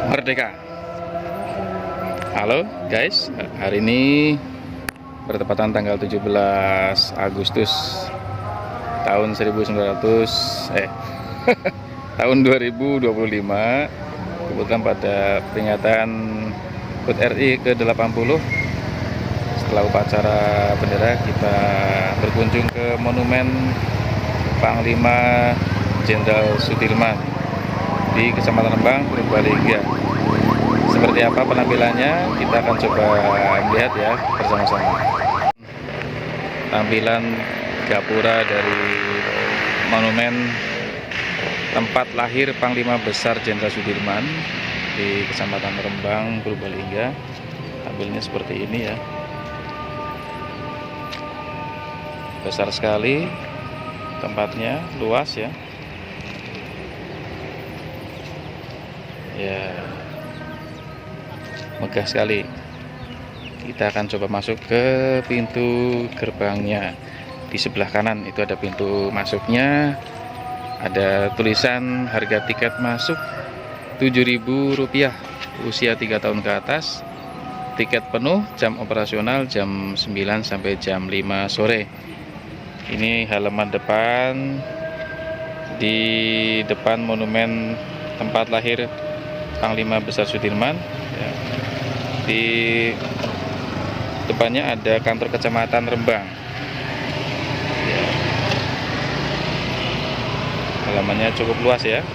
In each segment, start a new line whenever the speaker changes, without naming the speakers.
merdeka. Halo guys, hari ini bertepatan tanggal 17 Agustus tahun 1900 tahun 2025. Kebetulan pada peringatan HUT RI ke-80, setelah upacara bendera kita berkunjung ke Monumen Panglima Jenderal Sudirman di Kecamatan Rembang, Purbalingga. Seperti apa penampilannya, kita akan coba lihat ya bersama-sama. Tampilan gapura dari monumen tempat lahir Panglima Besar Jenderal Sudirman di Kecamatan Rembang, Purbalingga. Tampilnya seperti ini ya. Besar sekali tempatnya, luas ya. Ya, megah sekali. Kita akan coba masuk ke pintu gerbangnya. Di sebelah kanan itu ada pintu masuknya. Ada tulisan harga tiket masuk Rp7.000, usia 3 tahun ke atas. Tiket penuh, jam operasional jam 9 sampai jam 5 sore. Ini halaman depan, di depan monumen tempat lahir Panglima Besar Sudirman ya. Di depannya ada kantor kecamatan Rembang ya. Halamannya cukup luas ya.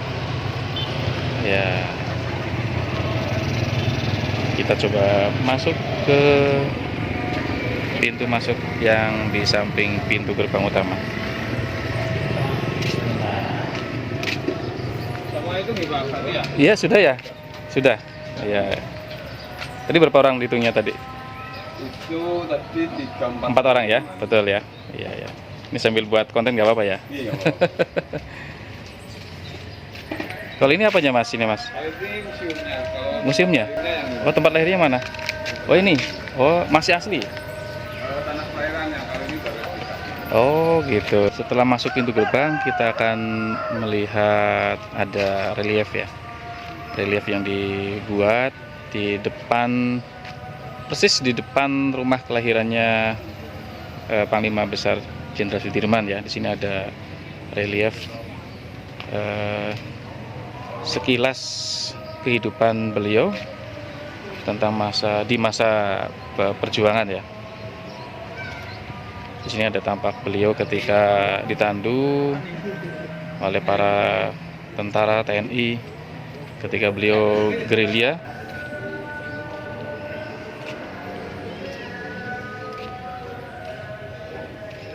Ya, kita coba masuk ke pintu masuk yang di samping pintu gerbang utama. Iya, sudah ya? Sudah. Ya. Tadi berapa orang dihitungnya tadi?
Itu tadi 3,
4 orang ya? Betul ya? Iya, ya. Ini sambil buat konten nggak apa-apa ya?
Iya, nggak apa-apa.
Kalau ini apanya Mas? Ini Mas?
Kalau ini museumnya. Kalau
Museumnya?
yang
Oh, tempat lahirnya mana? Oh, ini. Oh, masih asli.
kalau tanah kelahirannya, kalau ini baru kita.
Oh, gitu. Setelah masuk pintu gerbang, kita akan melihat ada relief ya. Relief yang dibuat di depan, persis di depan rumah kelahirannya Panglima Besar Jenderal Sudirman ya. Di sini ada relief sekilas kehidupan beliau tentang masa perjuangan ya. Di sini ada tampak beliau ketika ditandu oleh para tentara TNI ketika beliau gerilya.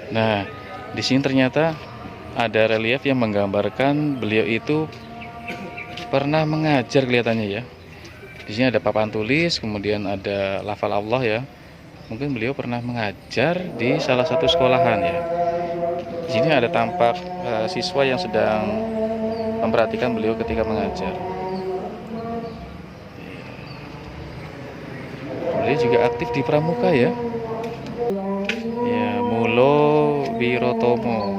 Nah, di sini ternyata ada relief yang menggambarkan beliau itu pernah mengajar kelihatannya ya. Di sini ada papan tulis, kemudian ada lafal Allah ya. Mungkin beliau pernah mengajar di salah satu sekolahan ya. Di sini ada tampak siswa yang sedang memperhatikan beliau ketika mengajar. Beliau juga aktif di Pramuka ya. Ya, Mulo Wirotomo.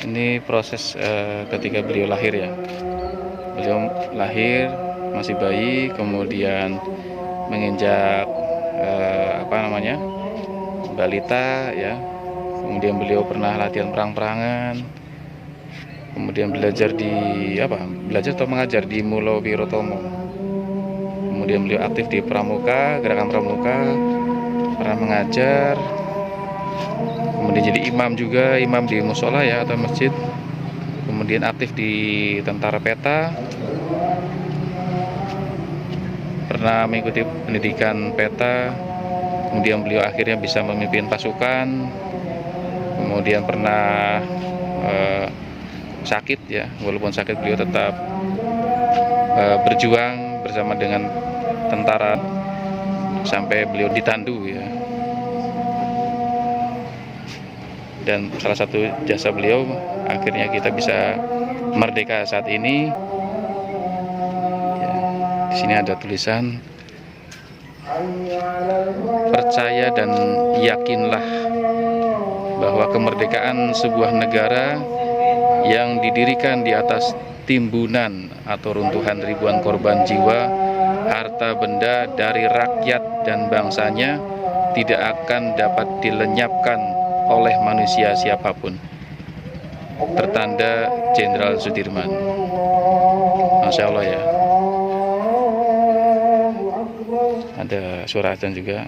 Ini proses ketika beliau lahir ya. Beliau lahir masih bayi, kemudian menginjak balita ya. Kemudian beliau pernah latihan perang-perangan. Kemudian belajar atau mengajar di Mulo Wirotomo. Kemudian beliau aktif di Pramuka, gerakan Pramuka, pernah mengajar. Kemudian jadi imam juga, imam di musola ya atau masjid. Kemudian aktif di tentara peta, pernah mengikuti pendidikan peta. Kemudian beliau akhirnya bisa memimpin pasukan. Kemudian pernah sakit ya, walaupun sakit beliau tetap berjuang bersama dengan tentara sampai beliau ditandu ya. Dan salah satu jasa beliau akhirnya kita bisa merdeka saat ini ya. Di sini ada tulisan percaya dan yakinlah bahwa kemerdekaan sebuah negara yang didirikan di atas timbunan atau runtuhan ribuan korban jiwa, harta benda dari rakyat dan bangsanya tidak akan dapat dilenyapkan oleh manusia siapapun. Tertanda Jenderal Sudirman. Masya Allah ya. Ada suara azan juga.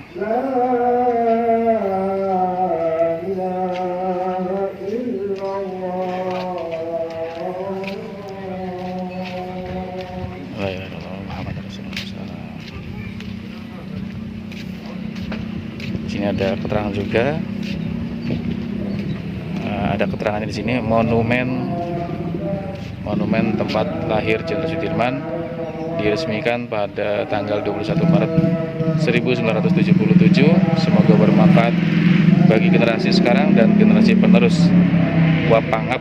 La ilaha illallah Muhammad Rasulullah. Di sini ada keterangan juga. Ada keterangannya di sini, monumen tempat lahir Jenderal Sudirman diresmikan pada tanggal 21 Maret 1977. Semoga bermanfaat bagi generasi sekarang dan generasi penerus. Wapangap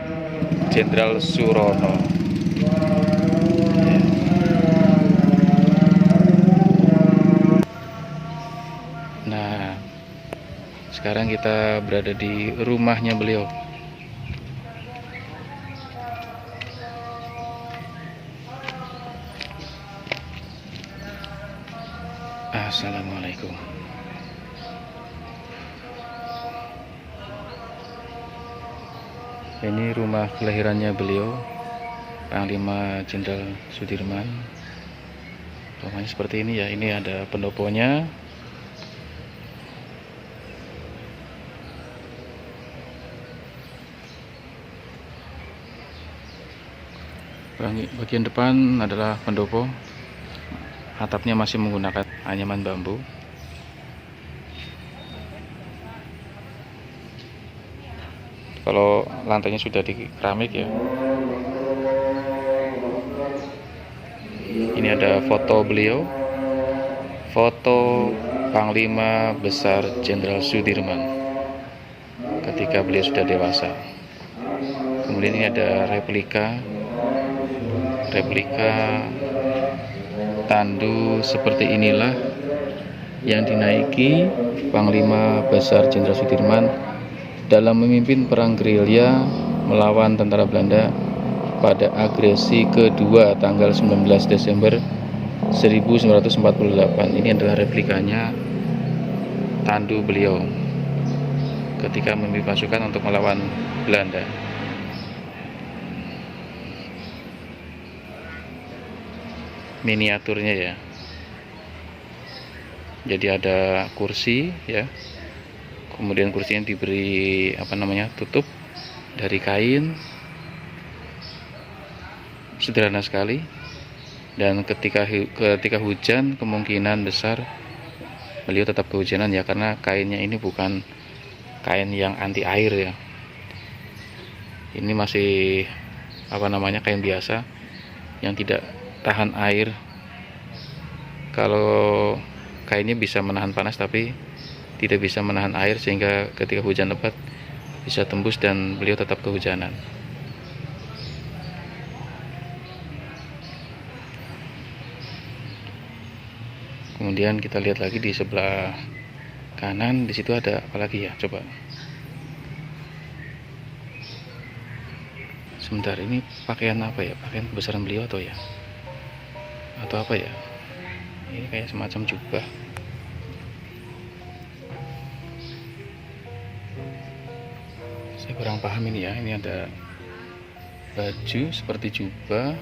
Jenderal Surono. Nah, sekarang kita berada di rumahnya beliau. Assalamualaikum. Ini rumah kelahirannya beliau, Panglima Jenderal Sudirman. Rumahnya seperti ini ya. Ini ada pendoponya. Bagian depan adalah pendopo. Atapnya masih menggunakan anyaman bambu. Kalau lantainya sudah di keramik ya. Ini ada foto beliau, foto Panglima Besar Jenderal Sudirman ketika beliau sudah dewasa. Kemudian ini ada replika tandu seperti inilah yang dinaiki Panglima Besar Jenderal Sudirman dalam memimpin perang gerilya melawan tentara Belanda pada agresi kedua tanggal 19 Desember 1948. Ini adalah replikanya tandu beliau ketika memimpin pasukan untuk melawan Belanda. Miniaturnya ya. Jadi ada kursi ya. Kemudian kursinya diberi tutup dari kain. Sederhana sekali. Dan ketika hujan kemungkinan besar beliau tetap kehujanan ya, karena kainnya ini bukan kain yang anti air ya. Ini masih kain biasa yang tidak tahan air. Kalau kainnya bisa menahan panas tapi tidak bisa menahan air, sehingga ketika hujan lebat bisa tembus dan beliau tetap kehujanan. Kemudian kita lihat lagi di sebelah kanan, di situ ada apa lagi ya, coba. Sebentar, ini pakaian apa ya? Pakaian kebesaran beliau atau apa ya? Ini kayak semacam jubah. Saya kurang paham ini ya. Ini ada baju seperti jubah,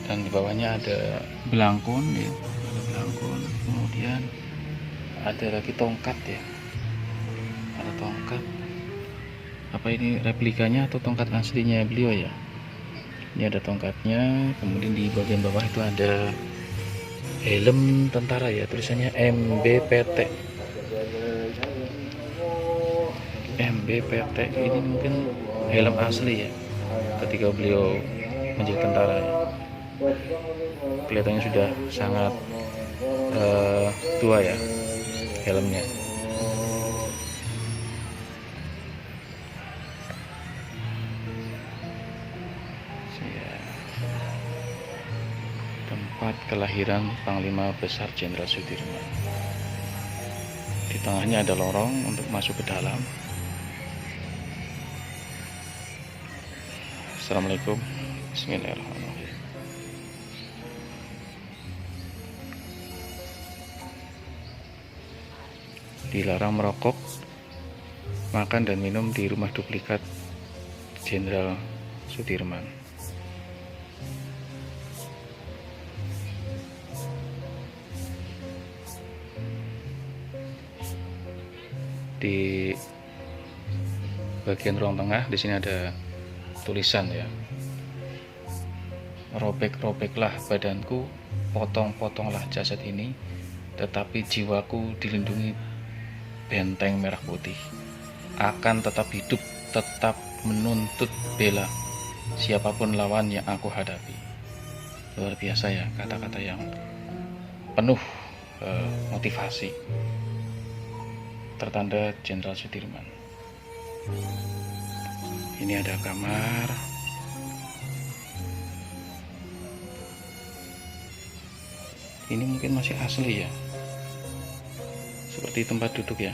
dan di bawahnya ada belangkon ya. Ada belangkon. Kemudian ada lagi tongkat ya. Ada tongkat. Apa ini replikanya atau tongkat aslinya beliau ya? Ini ada tongkatnya. Kemudian di bagian bawah itu ada helm tentara ya, tulisannya MBPT. MBPT ini mungkin helm asli ya ketika beliau menjadi tentara ya. Kelihatannya sudah sangat tua ya helmnya. Tempat kelahiran Panglima Besar Jenderal Sudirman. Di tengahnya ada lorong untuk masuk ke dalam. Assalamualaikum. Bismillahirrahmanirrahim. Dilarang merokok, makan dan minum di rumah duplikat Jenderal Sudirman. Di bagian ruang tengah di sini ada tulisan ya. Robek-robeklah badanku, potong-potonglah jasad ini, tetapi jiwaku dilindungi benteng merah putih. Akan tetap hidup, tetap menuntut bela siapapun lawan yang aku hadapi. Luar biasa ya, kata-kata yang penuh motivasi. Tertanda Jenderal Sudirman. Ini ada kamar. Ini mungkin masih asli ya, seperti tempat duduk ya.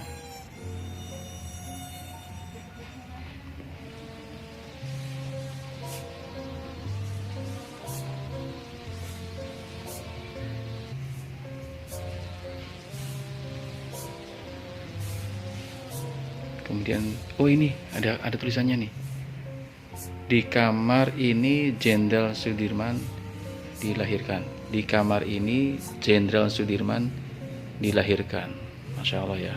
Kemudian, oh ini ada tulisannya nih. Di kamar ini Jenderal Sudirman dilahirkan. Di kamar ini Jenderal Sudirman dilahirkan. Masya Allah ya.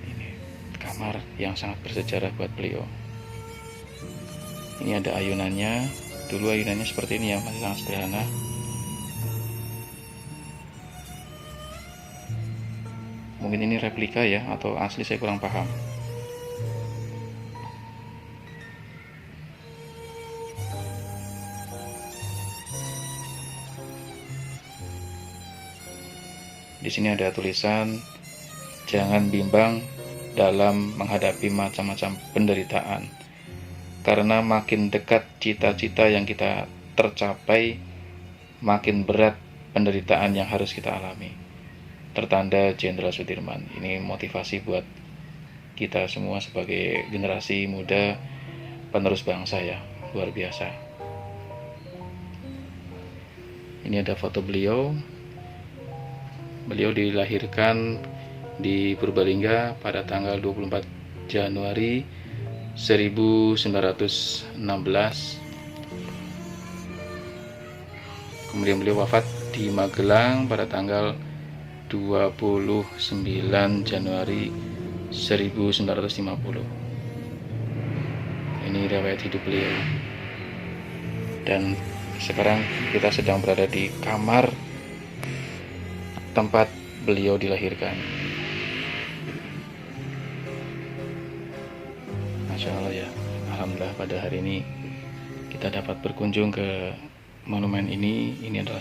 Ini kamar yang sangat bersejarah buat beliau. Ini ada ayunannya. Dulu ayunannya seperti ini ya, masih sangat sederhana. Mungkin ini replika ya, atau asli saya kurang paham. Di sini ada tulisan, jangan bimbang dalam menghadapi macam-macam penderitaan, karena makin dekat cita-cita yang kita tercapai, makin berat penderitaan yang harus kita alami. Tertanda Jenderal Sudirman. Ini motivasi buat kita semua sebagai generasi muda penerus bangsa ya, luar biasa. Ini ada foto beliau. Beliau dilahirkan di Purbalingga pada tanggal 24 Januari 1916. Kemudian beliau wafat di Magelang pada tanggal 29 Januari 1950. Ini riwayat hidup beliau. Dan sekarang kita sedang berada di kamar tempat beliau dilahirkan. Masya Allah ya, alhamdulillah pada hari ini kita dapat berkunjung ke monumen ini. Ini adalah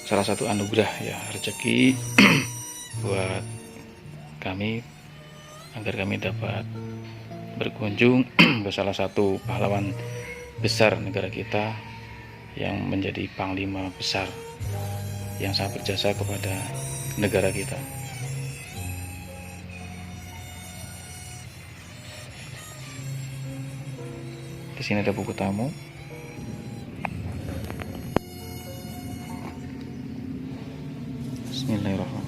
salah satu anugerah ya, rezeki buat kami, agar kami dapat berkunjung ke salah satu pahlawan besar negara kita yang menjadi panglima besar yang sangat berjasa kepada negara kita. Di sini ada buku tamu. Bismillahirrahmanirrahim.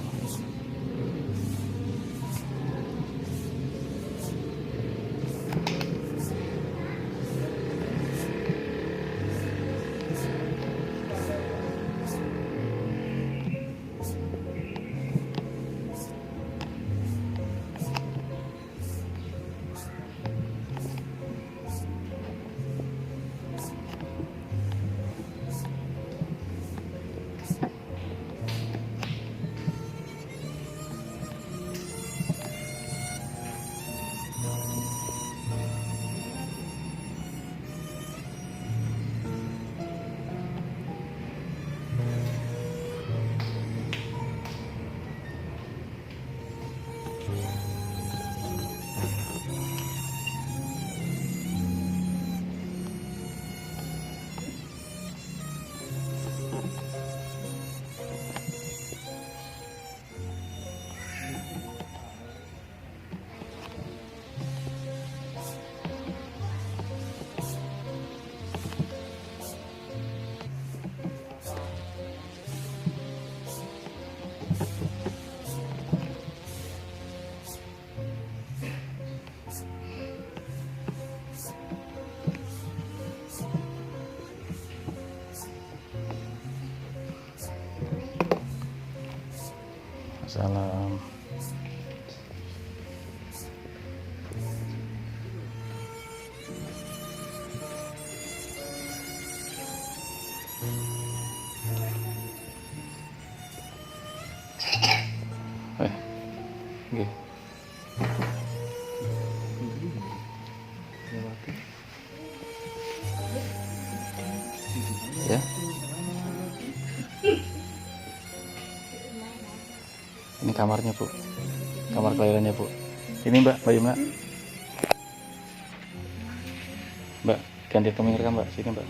Ya. Ini kamarnya, Bu. Kamar kelahirannya, Bu. Ini Mbak Yumna. Mbak, ganti tomeng rekam, Mbak. Sini, Mbak.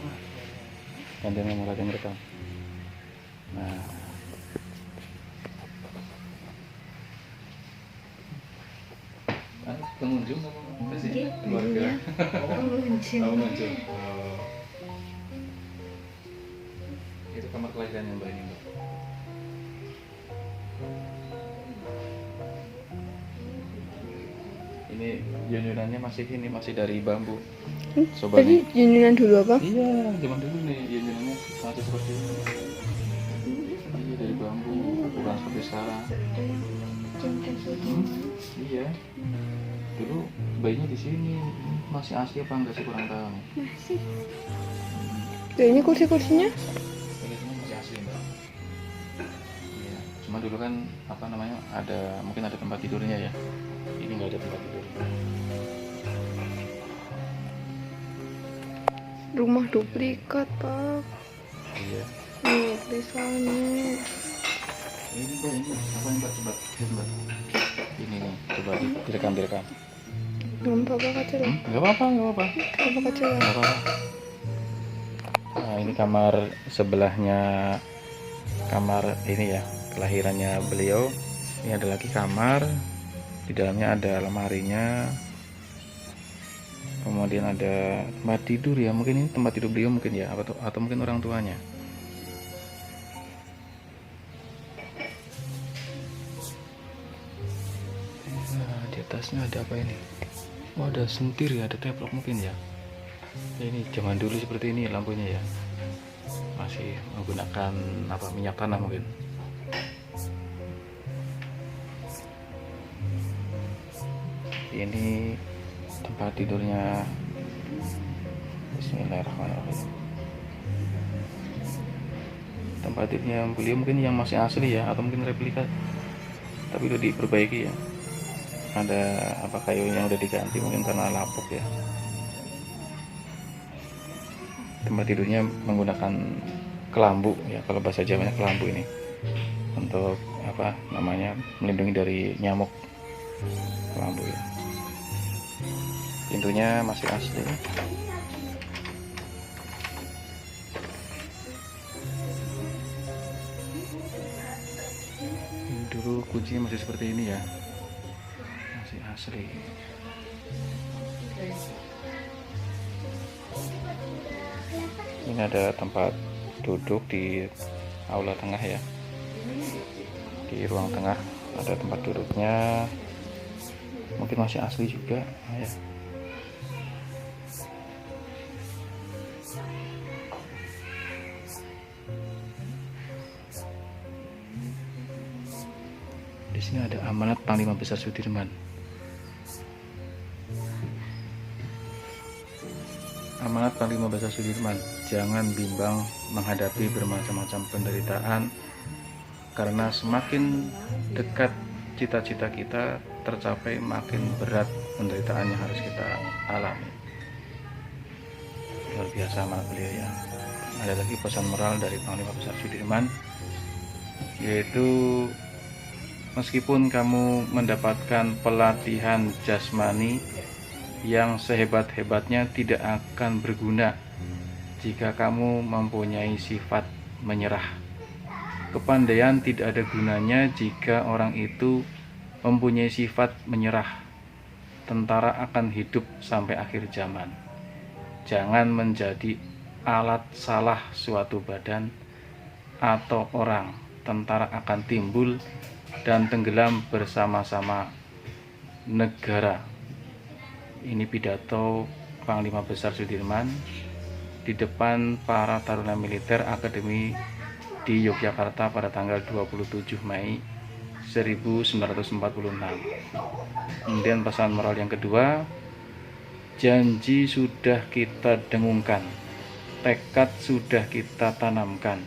Ganti tomeng rekam. Nah. Pengunjung apa sih? Keluarga. Pengunjung. Itu kamar kelahirannya Mbak ini, Mbak. Ini junjunannya masih dari bambu. Coba
Tadi
nih.
junjungan dulu apa?
Iya, zaman dulu nih junjunannya masih seperti ini. Iya, dari bambu, bukan seperti sekarang. Iya. Dulu bayinya di sini. Masih asli apa enggak sih, kurang tahu nih.
Masih. Ini kursi-kursinya?
Kayaknya masih asli, Mbak. Iya. Cuma dulu kan apa namanya, mungkin ada tempat tidurnya ya. Ini nggak ada tempat tidur.
Rumah duplikat, Pak.
Iya.
Nih, tulisannya.
Ini Mbak, ini apa yang Mbak, coba lihat Mbak. Ini nih, coba direkam.
Belum apa kecil.
Nggak apa-apa.
Apa kecil?
Nggak apa-apa. Nah, ini kamar sebelahnya, kamar ini ya, kelahirannya beliau. Ini ada lagi kamar, di dalamnya ada lemarinya, kemudian ada tempat tidur ya, mungkin ini tempat tidur beliau mungkin ya, atau mungkin orang tuanya. Nah, di atasnya ada apa ini? Oh, ada sentir ya, ada teplok mungkin ya. Ini zaman dulu seperti ini lampunya ya, masih menggunakan apa, minyak tanah mungkin. Ini tempat tidurnya. Bismillahirrahmanirrahim. Tempat tidurnya beliau mungkin yang masih asli ya, atau mungkin replika, tapi udah diperbaiki ya. Ada apa, kayu yang udah diganti mungkin karena lapuk ya. Tempat tidurnya menggunakan kelambu ya, kalau bahasa Jawanya kelambu ini, untuk apa namanya, melindungi dari nyamuk, kelambu ya. Pintunya masih asli. Ini dulu kuncinya masih seperti ini ya, masih asli. Ini ada tempat duduk di aula tengah ya, di ruang tengah ada tempat duduknya, mungkin masih asli juga ya. Di sini ada amanat Panglima Besar Sudirman. Amanat Panglima Besar Sudirman, jangan bimbang menghadapi bermacam-macam penderitaan, karena semakin dekat cita-cita kita tercapai, makin berat penderitaan yang harus kita alami. Luar biasa amanat beliau ya. Ada lagi pesan moral dari Panglima Besar Sudirman, yaitu meskipun kamu mendapatkan pelatihan jasmani yang sehebat-hebatnya, tidak akan berguna jika kamu mempunyai sifat menyerah. Kepandaian tidak ada gunanya jika orang itu mempunyai sifat menyerah. Tentara akan hidup sampai akhir zaman. Jangan menjadi alat salah suatu badan atau orang. Tentara akan timbul dan tenggelam bersama-sama negara. Ini pidato Panglima Besar Sudirman di depan para taruna militer Akademi di Yogyakarta pada tanggal 27 Mei 1946. Kemudian pesan moral yang kedua, janji sudah kita dengungkan, tekad sudah kita tanamkan.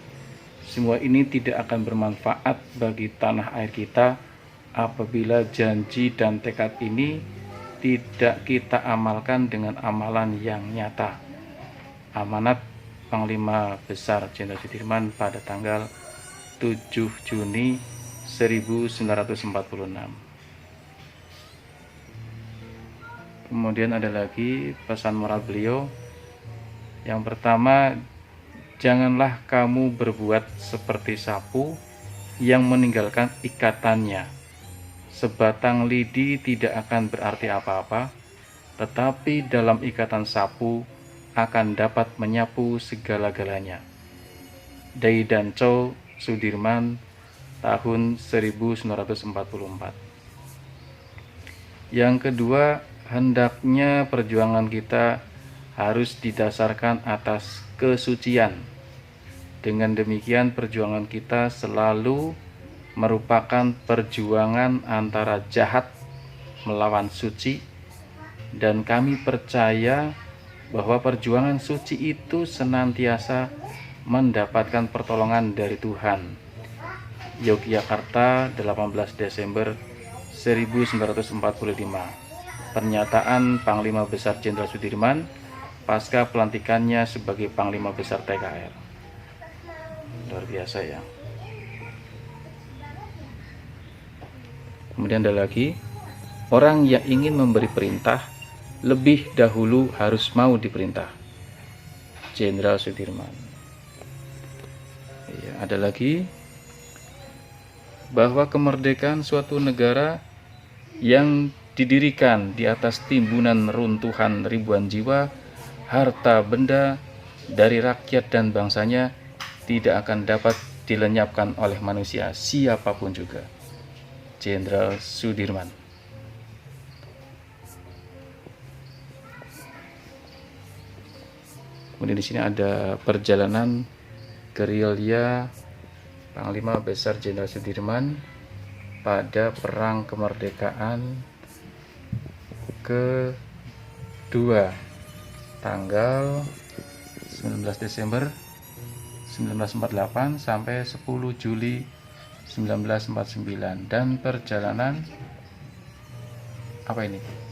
Semua ini tidak akan bermanfaat bagi tanah air kita apabila janji dan tekad ini tidak kita amalkan dengan amalan yang nyata. Amanat Panglima Besar Jenderal Sudirman pada tanggal 7 Juni 1946. Kemudian ada lagi pesan moral beliau. Yang pertama, janganlah kamu berbuat seperti sapu yang meninggalkan ikatannya. Sebatang lidi tidak akan berarti apa-apa, tetapi dalam ikatan sapu akan dapat menyapu segala-galanya. Daidan Chow Sudirman, tahun 1944. Yang kedua, hendaknya perjuangan kita harus didasarkan atas kesucian. Dengan demikian perjuangan kita selalu merupakan perjuangan antara jahat melawan suci, dan kami percaya bahwa perjuangan suci itu senantiasa mendapatkan pertolongan dari Tuhan. Yogyakarta, 18 Desember 1945. Pernyataan Panglima Besar Jenderal Sudirman pasca pelantikannya sebagai Panglima Besar TKR. Luar biasa ya. Kemudian ada lagi, orang yang ingin memberi perintah lebih dahulu harus mau diperintah. Jenderal Sudirman. Ya, ada lagi, bahwa kemerdekaan suatu negara yang didirikan di atas timbunan runtuhan ribuan jiwa, harta benda dari rakyat dan bangsanya tidak akan dapat dilenyapkan oleh manusia siapapun juga. Jenderal Sudirman. Kemudian di sini ada perjalanan gerilya Panglima Besar Jenderal Sudirman pada Perang Kemerdekaan kedua, tanggal 19 Desember 1948 sampai 10 Juli 1949, dan perjalanan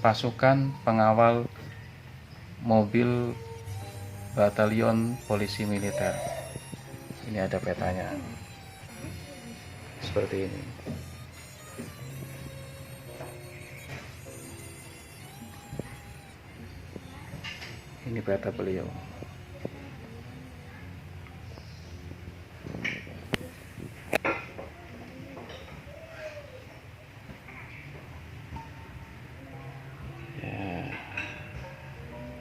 pasukan pengawal mobil batalion polisi militer. Ini ada petanya seperti ini. Ini peta beliau.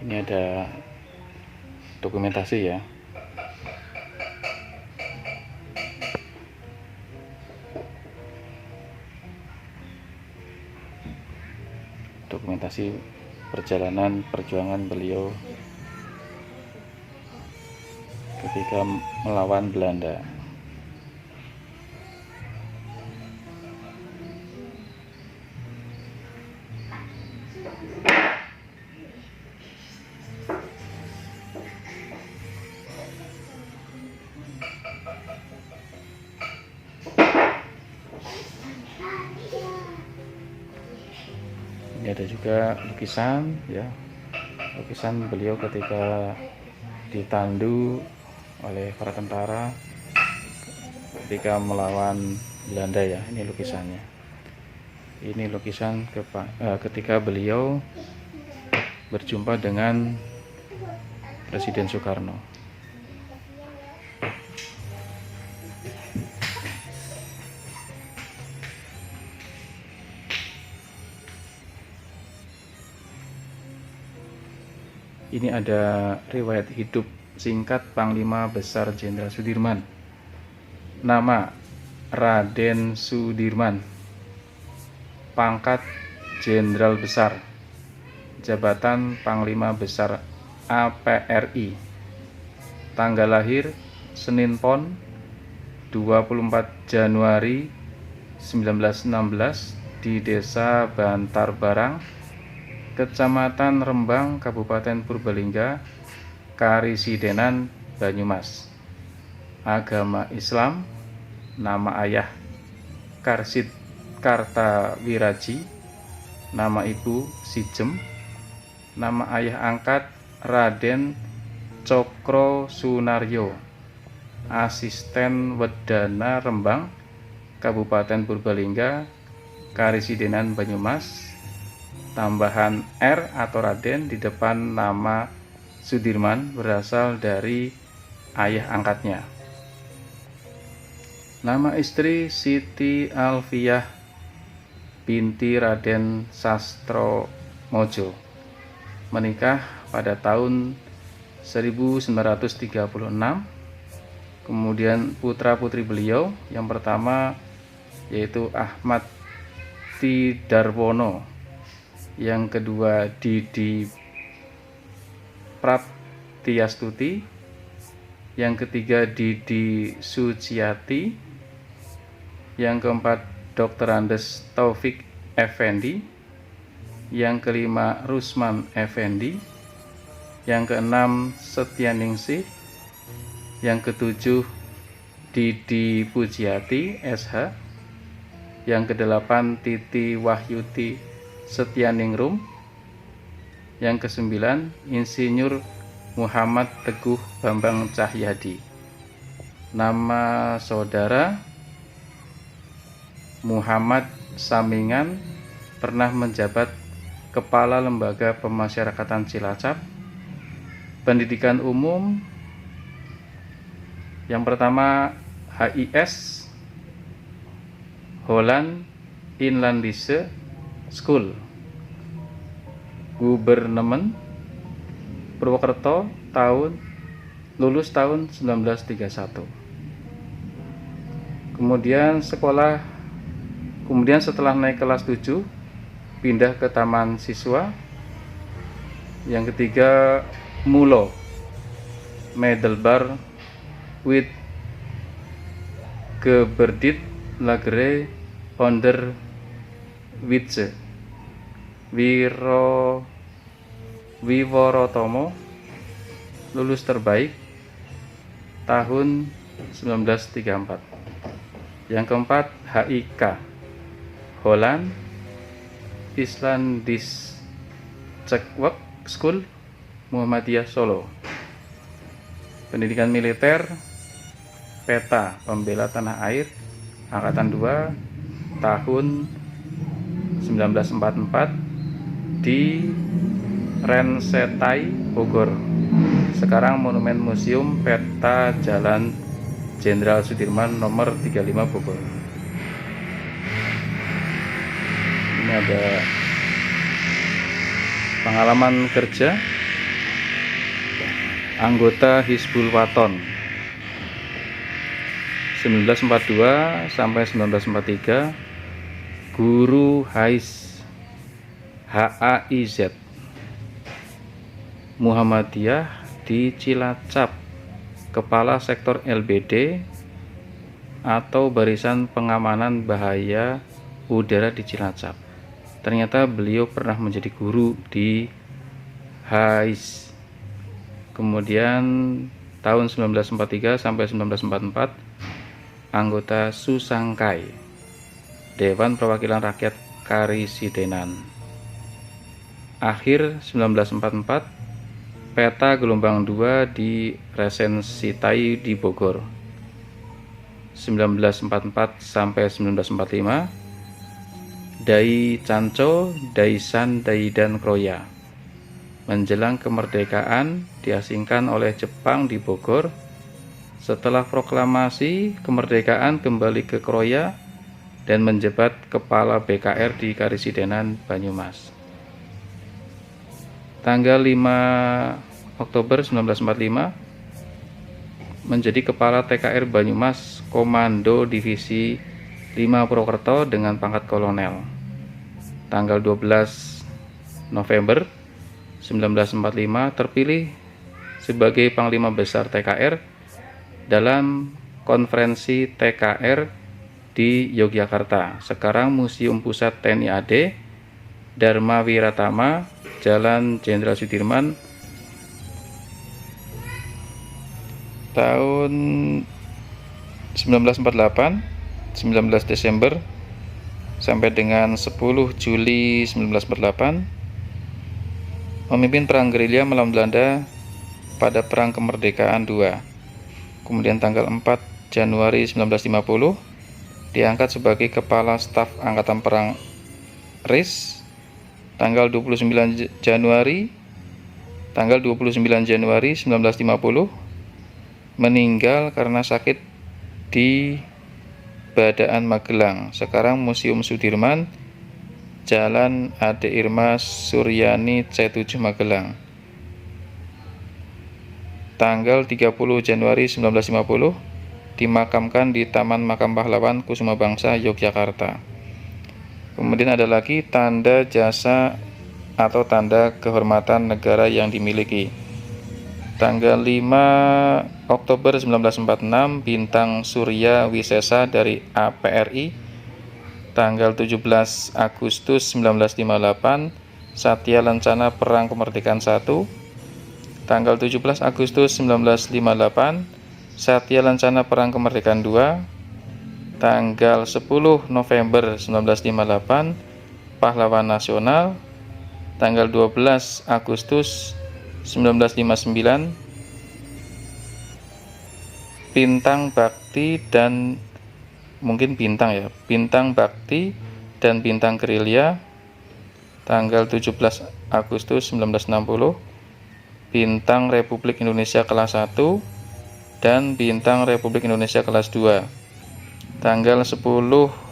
Ini ada dokumentasi ya. Dokumentasi perjalanan perjuangan beliau ketika melawan Belanda. Ini ada juga lukisan ya, lukisan beliau ketika ditandu oleh para tentara ketika melawan Belanda ya. Ini lukisannya. Ini lukisan ketika beliau berjumpa dengan Presiden Soekarno. Ini ada riwayat hidup singkat Panglima Besar Jenderal Sudirman. Nama Raden Sudirman. Pangkat Jenderal Besar. Jabatan Panglima Besar APRI. Tanggal lahir Senin Pon 24 Januari 1916 di Desa Bantar Barang, Kecamatan Rembang, Kabupaten Purbalingga, Karisidenan, Banyumas. Agama Islam. Nama ayah Karsid Kartawiraji, nama ibu Sijem, nama ayah angkat Raden Cokro Sunaryo, asisten Wedana Rembang, Kabupaten Purbalingga, Karisidenan Banyumas, tambahan R atau Raden di depan nama Sudirman berasal dari ayah angkatnya. Nama istri Siti Alfiah binti Raden Sastro Mojo, menikah pada tahun 1936. Kemudian putra-putri beliau yang pertama yaitu Ahmad Tidarwono, yang kedua Didi Praptiastuti, yang ketiga Didi Suciati, yang keempat Dr. Andes Taufik Effendi, yang kelima Rusman Effendi, yang keenam Setyaningsih, yang ketujuh Didi Pujiati SH, yang kedelapan Titi Wahyuti Setyaningrum, yang kesembilan Insinyur Muhammad Teguh Bambang Cahyadi. Nama saudara Muhammad Samingan, pernah menjabat Kepala Lembaga Pemasyarakatan Cilacap. Pendidikan umum yang pertama HIS Holland Inlandise School, Gubernemen Purwokerto, lulus tahun 1931. Kemudian setelah naik kelas 7 pindah ke taman siswa. Yang ketiga Mulo Middelbaar with Geberdit Lagere onder Witse Wiworotomo, lulus terbaik tahun 1934. Yang keempat HIK Holland Islandis Cekwek School, Muhammadiyah Solo. Pendidikan militer Peta Pembela Tanah Air Angkatan 2 tahun 1944 di Rensetai, Bogor. Sekarang Monumen Museum Peta Jalan Jenderal Sudirman nomor 35 Bogor. Ini ada pengalaman kerja anggota Hizbul Waton 1942 sampai 1943, guru HAIZ Muhammadiyah di Cilacap, kepala sektor LBD atau Barisan Pengamanan Bahaya Udara di Cilacap. Ternyata beliau pernah menjadi guru di HAIZ. Kemudian tahun 1943 sampai 1944 anggota Susangkai, Dewan Perwakilan Rakyat Karisidenan. Akhir 1944 Peta gelombang 2 di Resensitai di Bogor. 1944 sampai 1945 Dai Canco, Daisan, Daidan Kroya. Menjelang kemerdekaan diasingkan oleh Jepang di Bogor. Setelah proklamasi kemerdekaan kembali ke Kroya dan menjabat kepala BKR di Karisidenan Banyumas. Tanggal 5 Oktober 1945 menjadi kepala TKR Banyumas Komando Divisi 5 Purwokerto dengan pangkat kolonel. Tanggal 12 November 1945 terpilih sebagai Panglima Besar TKR dalam konferensi TKR di Yogyakarta. Sekarang Museum Pusat TNI AD, Dharma Wiratama, Jalan Jenderal Sudirman. Tahun 1948, 19 Desember sampai dengan 10 Juli 1948. Memimpin perang gerilya melawan Belanda pada Perang Kemerdekaan II. Kemudian tanggal 4 Januari 1950 diangkat sebagai Kepala Staf Angkatan Perang RIS. Tanggal 29 Januari 1950 meninggal karena sakit di Badaan Magelang, sekarang Museum Sudirman, Jalan Ade Irma Suryani C7 Magelang. Tanggal 30 Januari 1950 dimakamkan di Taman Makam Pahlawan Kusuma Bangsa, Yogyakarta. Kemudian ada lagi tanda jasa atau tanda kehormatan negara yang dimiliki. Tanggal 5 Oktober 1946 Bintang Surya Wisesa dari APRI. Tanggal 17 Agustus 1958 Satya Lancana Perang Kemerdekaan I. Tanggal 17 Agustus 1958 Satya Lancana Perang Kemerdekaan II. Tanggal 10 November 1958 Pahlawan Nasional. Tanggal 12 Agustus 1959 Bintang Bakti dan mungkin bintang ya, Bintang Bakti dan Bintang Gerilya. Tanggal 17 Agustus 1960 Bintang Republik Indonesia kelas 1 dan Bintang Republik Indonesia kelas 2. Tanggal 10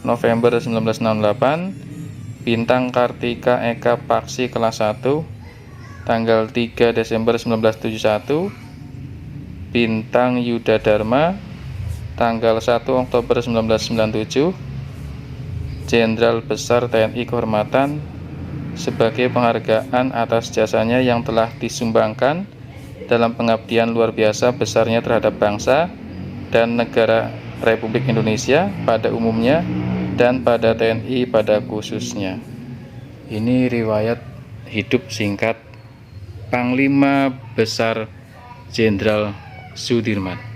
November 1968 Bintang Kartika Eka Paksi kelas 1. Tanggal 3 Desember 1971 Bintang Yuda Dharma. Tanggal 1 Oktober 1997 Jenderal Besar TNI Kehormatan sebagai penghargaan atas jasanya yang telah disumbangkan dalam pengabdian luar biasa besarnya terhadap bangsa dan negara Republik Indonesia pada umumnya dan pada TNI pada khususnya. Ini riwayat hidup singkat Panglima Besar Jenderal Sudirman.